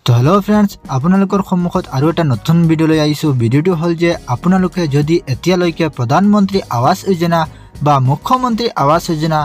তো hello' friends, আপোনালোকৰ সন্মুখত আৰু এটা নতুন ভিডিঅ' লৈ আহিছোঁ। ভিডিঅ'টো হ'ল যে আপোনালোকে যদি এতিয়ালৈকে প্ৰধানমন্ত্ৰী আৱাস যোজনা বা মুখ্যমন্ত্ৰী আৱাস যোজনা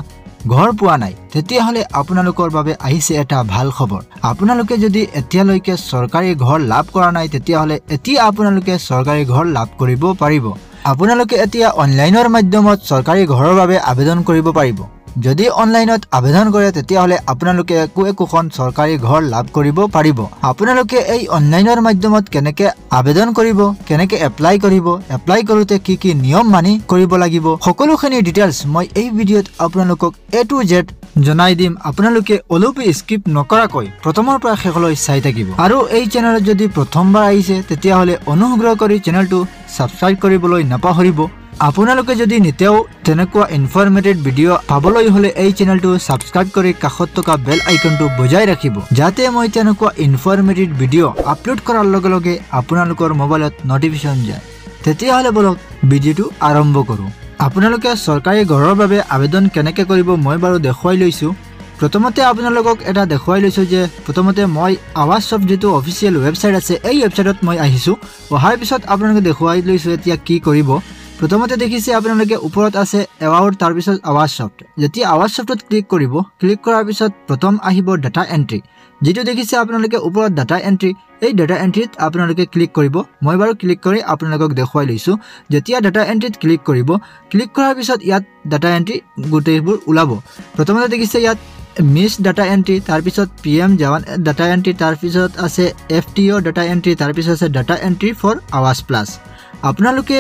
ঘৰ পোৱা নাই, তেতিয়াহ'লে আপোনালোকৰ বাবে আহিছে এটা ভাল খবৰ। আপোনালোকে যদি এতিয়ালৈকে চৰকাৰী ঘৰ লাভ কৰা নাই, তেতিয়াহ'লে এতিয়া আপোনালোকে চৰকাৰী ঘৰ লাভ কৰিব পাৰিব। আপোনালোকে এতিয়া অনলাইনৰ মাধ্যমত চৰকাৰী ঘৰৰ বাবে আবেদন কৰিব পাৰিব। যদি অনলাইনত আবেদন কৰে তেতিয়াহ'লে আপোনালোকে একোখন চৰকাৰী ঘৰ লাভ কৰিব পাৰিব। আপোনালোকে এই অনলাইনৰ মাধ্যমত কেনেকৈ আবেদন কৰিব, কেনেকৈ এপ্লাই কৰিব, এপ্লাই কৰোঁতে কি কি নিয়ম মানি কৰিব লাগিব, সকলোখিনি ডিটেইলছ মই এই ভিডিঅ'ত আপোনালোকক A to Z জনাই দিম। আপোনালোকে অলপো স্কিপ নকৰাকৈ প্ৰথমৰ পৰা শেষলৈ চাই থাকিব। আৰু এই চেনেলত যদি প্ৰথমবাৰ আহিছে তেতিয়াহ'লে অনুগ্ৰহ কৰি চেনেলটো ছাবস্ক্ৰাইব কৰিবলৈ নাপাহৰিব। আপোনালোকে যদি নিতেও তেনেকুৱা ইনফৰমেটিভ ভিডিঅ' পাবলৈ হ'লে এই চেনেলটো ছাবস্ক্ৰাইব কৰি কাষত থকা বেল আইকনটো বজাই ৰাখিব, যাতে মই তেনেকুৱা ইনফৰমেটিভ ভিডিঅ' আপলোড কৰাৰ লগে লগে আপোনালোকৰ মোবাইলত নটিফিকেশ্যন যায়। তেতিয়াহ'লে বলক ভিডিঅ'টো আৰম্ভ কৰোঁ। আপোনালোকে চৰকাৰী ঘৰৰ বাবে আবেদন কেনেকৈ কৰিব মই বাৰু দেখুৱাই লৈছোঁ। প্ৰথমতে আপোনালোকক এটা দেখুৱাই লৈছোঁ যে প্ৰথমতে মই আৱাস যিটো অফিচিয়েল ৱেবছাইট আছে এই ৱেবছাইটত মই আহিছোঁ। অহাৰ পিছত আপোনালোকে দেখুৱাই লৈছোঁ এতিয়া কি কৰিব। প্ৰথমতে দেখিছে আপোনালোকে ওপৰত আছে এবাউট, তাৰপিছত আৱাস ছফ্ট। যেতিয়া আৱাস ছফ্টত ক্লিক কৰিব, ক্লিক কৰাৰ পিছত প্ৰথম আহিব ডাটা এণ্ট্ৰি। যিটো দেখিছে আপোনালোকে ওপৰত ডাটা এণ্ট্ৰি, এই ডাটা এণ্ট্ৰিত আপোনালোকে ক্লিক কৰিব। মই বাৰু ক্লিক কৰি আপোনালোকক দেখুৱাই লৈছোঁ। যেতিয়া ডাটা এণ্ট্ৰিত ক্লিক কৰিব, ক্লিক কৰাৰ পিছত ইয়াত ডাটা এণ্ট্ৰি গোটেইবোৰ ওলাব। প্ৰথমতে দেখিছে ইয়াত মিছ ডাটা এণ্ট্ৰি, তাৰপিছত PM জৱান ডাটা এণ্ট্ৰি, তাৰপিছত আছে FTO ডাটা এণ্ট্ৰি, তাৰপিছত আছে ডাটা এণ্ট্ৰি ফৰ আৱাস প্লাছ। আপোনালোকে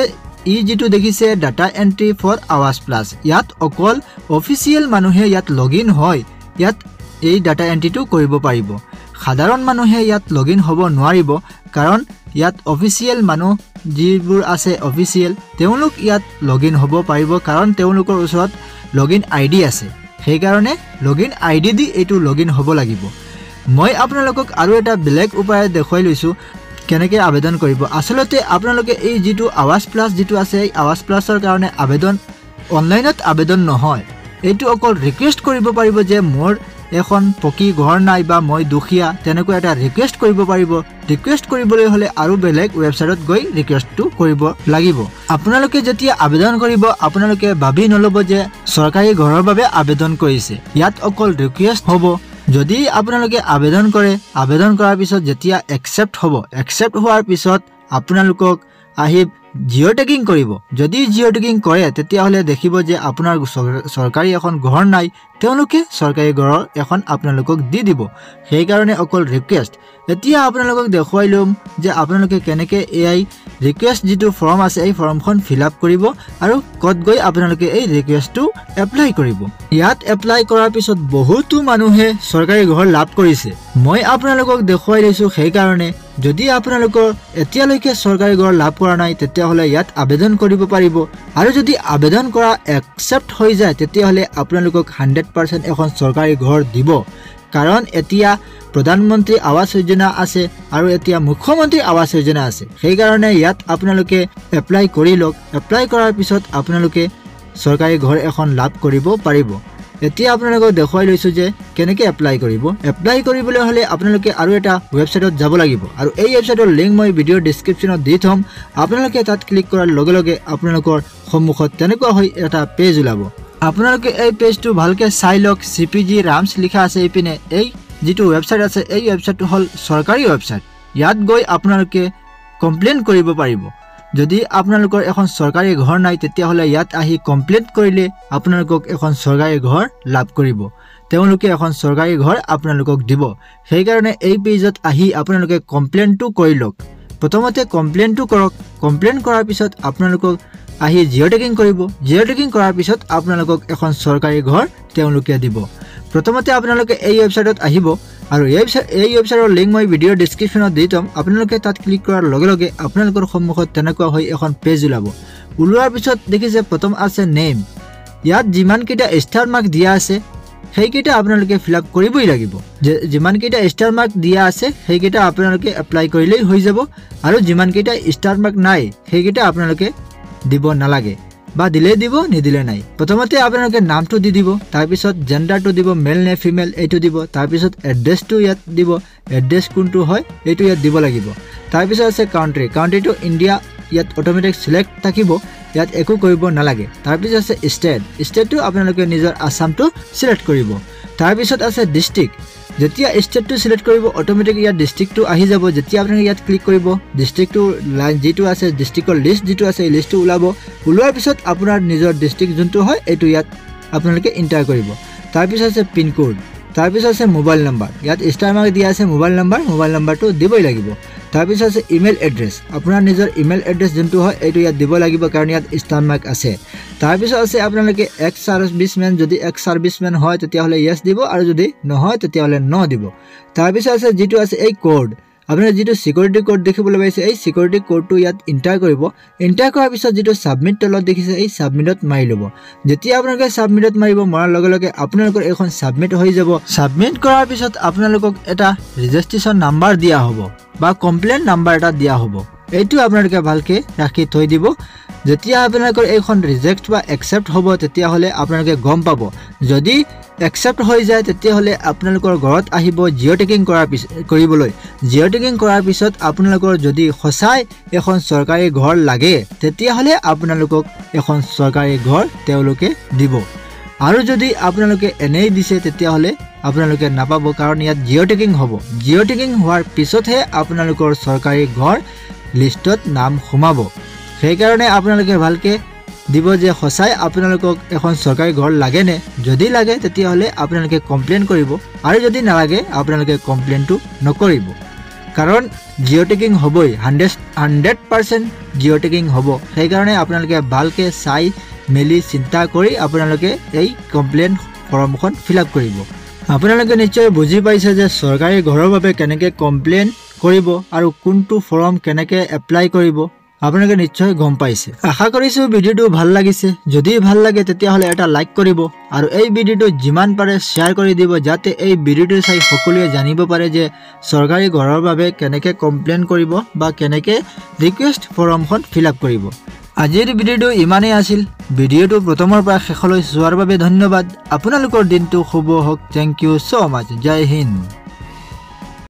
যিটো দেখিছে ডাটা এণ্ট্ৰি ফৰ আৱাস প্লাছ, ইয়াত অকল অফিচিয়েল মানুহে ইয়াত লগইন হয় ইয়াত এই ডাটা এণ্ট্ৰিটো কৰিব পাৰিব। সাধাৰণ মানুহে ইয়াত লগইন হ'ব নোৱাৰিব, কাৰণ ইয়াত অফিচিয়েল মানুহ যিবোৰ আছে অফিচিয়েল তেওঁলোক ইয়াত লগইন হ'ব পাৰিব, কাৰণ তেওঁলোকৰ ওচৰত লগইন ID আছে। সেইকাৰণে লগইন ID দি এইটো লগইন হ'ব লাগিব। মই আপোনালোকক আৰু এটা বেলেগ উপায় দেখুৱাই লৈছোঁ কেনেকৈ আবেদন কৰিব। আচলতে আপোনালোকে এই যিটো আৱাস প্লাছ যিটো আছে এই আৱাস প্লাছৰ কাৰণে আবেদন অনলাইনত আবেদন নহয়, এইটো অকল ৰিকুৱেষ্ট কৰিব পাৰিব যে মোৰ এখন পকী ঘৰ নাই বা মই দুখীয়া, তেনেকুৱা এটা ৰিকুৱেষ্ট কৰিব পাৰিব। ৰিকুৱেষ্ট কৰিবলৈ হ'লে আৰু বেলেগ ৱেবছাইটত গৈ ৰিকুৱেষ্টটো কৰিব লাগিব। আপোনালোকে যেতিয়া আবেদন কৰিব আপোনালোকে ভাবি নল'ব যে চৰকাৰী ঘৰৰ বাবে আবেদন কৰিছে, ইয়াত অকল ৰিকুৱেষ্ট হ'ব। যদি আপোনালোকে আবেদন কৰে, আবেদন কৰাৰ পিছত যেতিয়া একচেপ্ট হ'ব, একচেপ্ট হোৱাৰ পিছত আপোনালোকক আহি জিঅ' টেগিং কৰিব। যদি জিঅ' টেগিং কৰে তেতিয়াহ'লে দেখিব যে আপোনাৰ চৰকাৰী এখন ঘৰ নাই, তেওঁলোকে চৰকাৰী ঘৰৰ এখন আপোনালোকক দি দিব। সেইকাৰণে অকল ৰিকুৱেষ্ট। এতিয়া আপোনালোকক দেখুৱাই ল'ম যে আপোনালোকে কেনেকৈ এই ৰিকুৱেষ্ট যিটো ফৰ্ম আছে এই ফৰ্মখন ফিল আপ কৰিব আৰু ক'ত গৈ আপোনালোকে এই ৰিকুৱেষ্টটো এপ্লাই কৰিব। ইয়াত এপ্লাই কৰাৰ পিছত বহুতো মানুহে চৰকাৰী ঘৰ লাভ কৰিছে। মই আপোনালোকক দেখুৱাই লৈছোঁ। সেইকাৰণে যদি আপোনালোকৰ এতিয়ালৈকে চৰকাৰী ঘৰ লাভ কৰা নাই তেতিয়াহ'লে ইয়াত আবেদন কৰিব পাৰিব। আৰু যদি আবেদন কৰা একচেপ্ট হৈ যায় তেতিয়াহ'লে আপোনালোকক 100% এখন চৰকাৰী ঘৰ দিব, কাৰণ এতিয়া প্ৰধানমন্ত্ৰী আৱাস যোজনা আছে আৰু এতিয়া মুখ্যমন্ত্ৰী আৱাস যোজনা আছে। সেইকাৰণে ইয়াত আপোনালোকে এপ্লাই কৰি লওক। এপ্লাই কৰাৰ পিছত আপোনালোকে চৰকাৰী ঘৰ এখন লাভ কৰিব পাৰিব। এতিয়া আপোনালোকক দেখুৱাই লৈছোঁ যে কেনেকৈ এপ্লাই কৰিব। এপ্লাই কৰিবলৈ হ'লে আপোনালোকে আৰু এটা ৱেবছাইটত যাব লাগিব, আৰু এই ৱেবছাইটৰ লিংক মই ভিডিঅ'ৰ ডিছক্ৰিপশ্যনত দি থ'ম। আপোনালোকে তাত ক্লিক কৰাৰ লগে লগে আপোনালোকৰ সন্মুখত তেনেকুৱা হৈ এটা পেজ ওলাব। আপোনালোকে এই পেজটো ভালকৈ চাই লওক। CPG ৰামছ লিখা আছে এইপিনে। এই যিটো ৱেবছাইট আছে এই ৱেবছাইটটো হ'ল চৰকাৰী ৱেবছাইট। ইয়াত গৈ আপোনালোকে কমপ্লেইন কৰিব পাৰিব। যদি আপোনালোকৰ এখন চৰকাৰী ঘৰ নাই তেতিয়াহ'লে ইয়াত আহি কমপ্লেইন কৰিলে আপোনালোকক এখন চৰকাৰী ঘৰ লাভ কৰিব। তেওঁলোকে এখন চৰকাৰী ঘৰ আপোনালোকক দিব। সেইকাৰণে এই পেজত আহি আপোনালোকে কমপ্লেইনটো কৰি লওক। প্ৰথমতে কমপ্লেইনটো কৰক। কমপ্লেইন কৰাৰ পিছত আপোনালোকক আহি জিঅ' টেগিং কৰিব। জিঅ' টেগিং কৰাৰ পিছত আপোনালোকক এখন চৰকাৰী ঘৰ তেওঁলোকে দিব। প্ৰথমতে আপোনালোকে এই ৱেবছাইটত আহিব, আৰু এই ৱেবছাইটৰ লিংক মই ভিডিঅ'ৰ ডিছক্ৰিপশ্যনত দি থ'ম। আপোনালোকে তাত ক্লিক কৰাৰ লগে লগে আপোনালোকৰ সন্মুখত তেনেকুৱা হৈ এখন পেজ ওলাব। ওলোৱাৰ পিছত দেখিছে প্ৰথম আছে নেম। ইয়াত যিমানকেইটা ষ্টাৰ মাৰ্ক দিয়া আছে সেইকেইটা আপোনালোকে ফিল আপ কৰিবই লাগিব। যিমানকেইটা ষ্টাৰ মাৰ্ক দিয়া আছে সেইকেইটা আপোনালোকে এপ্লাই কৰিলেই হৈ যাব, আৰু যিমানকেইটা ষ্টাৰ মাৰ্ক নাই সেইকেইটা আপোনালোকে দিব নালাগে। বা দিলে দিব নিদিলে নাই প্ৰথমতে আপোনালোকে নামটো দি দিব তাৰ পিছত জেন্ডাৰটো দিব মেল নে ফিমেল এইটো দিব তাৰ পিছত এড্ৰেছটো ইয়াত দিব এড্ৰেছ কোনটো হয় এইটো ইয়াত দিব লাগিব তাৰ পিছত আছে কাউন্ট্ৰিটো ইন্ডিয়া ইয়াত অটোমেটিক সিলেক্ট থাকিব ইয়াত একো কৰিব নালাগে তাৰ পিছত আছে ষ্টেটটো আপোনালোকে নিজৰ আসামটো সিলেক্ট কৰিব তাৰ পিছত আছে ডিস্ট্ৰিক্ট যেতিয়া ষ্টেটটো সিলেক্ট কৰিব অটোমেটিক ইয়াত ডিস্ট্ৰিক্টটো আহি যাব যেতিয়া আপোনালোকে ইয়াত ক্লিক কৰিব ডিস্ট্ৰিক্টটো লাইন যেটো আছে ডিস্ট্ৰিক্টৰ লিষ্ট যেটো আছে এই লিষ্টটো ওলোৱাৰ পিছত আপোনাৰ নিজৰ ডিস্ট্ৰিক্ট যোনটো হয় এইটো ইয়াত আপোনালোকে এন্টাৰ কৰিব তাৰ পিছত আছে পিন কোড তাৰ পিছত আছে মোবাইল নম্বৰ ইয়াত ষ্টাৰ মাৰ্ক দিয়া আছে মোবাইল নম্বৰটো দিবই লাগিব তাৰ পিছত আছে ইমেইল এড্ৰেছ আপোনাৰ নিজৰ ইমেইল এড্ৰেছ যোনটো হয় এইটো ইয়াত দিব লাগিব কাৰণ ইয়াত ষ্টাৰ মাৰ্ক আছে তাৰ পিছত আছে আপোনালোকে এক্স সাৰ্ভিসম্যান যদি এক্স সাৰ্ভিসম্যান হয় তেতিয়া হলে ইয়েস দিব আৰু যদি নহয় তেতিয়া হলে নো দিব তাৰ পিছত আছে যেটো আছে এই কোড আপোনাৰ যেটো সিকিউৰিটি কোড দেখিবলৈ পাইছে এই সিকিউৰিটি কোডটো ইয়াত এন্টাৰ কৰিব এন্টাৰ কৰাৰ পিছত যেটো সাবমিট তলত দেখিছে এই সাবমিটত মাৰি লব যেতিয়া আপোনালোকে সাবমিটত মাৰিব মৰাৰ লগে লগে আপোনালোকৰ এখন সাবমিট হৈ যাব সাবমিট কৰাৰ পিছত আপোনালোকক এটা ৰেজিষ্ট্ৰেচন নাম্বাৰ দিয়া হ'ব বা কমপ্লেইন নাম্বাৰ এটা দিয়া হ'ব এইটো আপোনালোকে ভালকে ৰাখি থৈ দিব যেতিয়া আপোনালোকৰ এইখন ৰিজেক্ট বা একসেপ্ট হ'ব তেতিয়া হলে আপোনালোকে গম পাব যদি একসেপ্ট হৈ যায় তেতিয়া হলে আপোনালোকৰ ঘৰত আহিব জিঅ'টেকিং কৰিবলৈ জিঅ'টেকিং কৰাৰ পিছত আপোনালোকৰ যদি খসাই এখন চৰকাৰী ঘৰ লাগে তেতিয়া হলে আপোনালোকক এখন চৰকাৰী ঘৰ তেওঁলোকে দিব আৰু যদি আপোনালোকে এনেই দিছে তেতিয়া হলে আপোনালোকে নাপাব কাৰণ ইয়াত জিঅ'টেকিং হ'ব জিঅ'টেকিং হোৱাৰ পিছতহে আপোনালোকৰ চৰকাৰী ঘৰ লিষ্টত নাম সোমাব সেই কাৰণে আপোনালোকে ভালকে দিব যে খসাই আপোনালোকক এখন চৰকাৰী ঘৰ লাগে নে যদি লাগে তেতিয়া হলে আপোনালোকে কমপ্লেইন কৰিব আৰু যদি নালাগে আপোনালোকে কমপ্লেইনটো নকৰিব কাৰণ জিঅ'টেকিং হ'বই 100% জিঅ'টেকিং হ'ব সেই কাৰণে আপোনালোকে ভালকে চাই মেলি চিন্তা কৰি আপোনালোকে এই কমপ্লেইন ফৰ্মখন ফিল আপ কৰিব আপোনালোকে নিশ্চয় বুজি পাইছে যে চৰকাৰী ঘৰৰ বাবে কেনেকৈ কমপ্লেইন কৰিব আৰু কোনটো ফৰ্ম কেনেকৈ এপ্লাই কৰিব আপোনালোকে নিশ্চয় গম পাইছে আশা কৰিছো ভিডিওটো ভাল লাগিছে যদি ভাল লাগে তেতিয়া হলে এটা লাইক কৰিব আৰু এই ভিডিওটো যিমান পাৰে শেয়াৰ কৰি দিব যাতে এই ভিডিওটো চাই সকলোৱে জানিব পাৰে যে চৰকাৰী ঘৰৰ বাবে কেনেকৈ কমপ্লেইন কৰিব বা কেনেকৈ ৰিকুৱেষ্ট ফৰ্মখন ফিল আপ কৰিব আজিৰ ভিডিওটো ইমানেই আছিল ভিডিওটো প্ৰথমৰ পৰা শেষলৈ চোৱাৰ বাবে ধন্যবাদ আপোনালোকৰ দিনটো শুভ হওক থ্যাংক ইউ সো মাচ জয় হিন্দ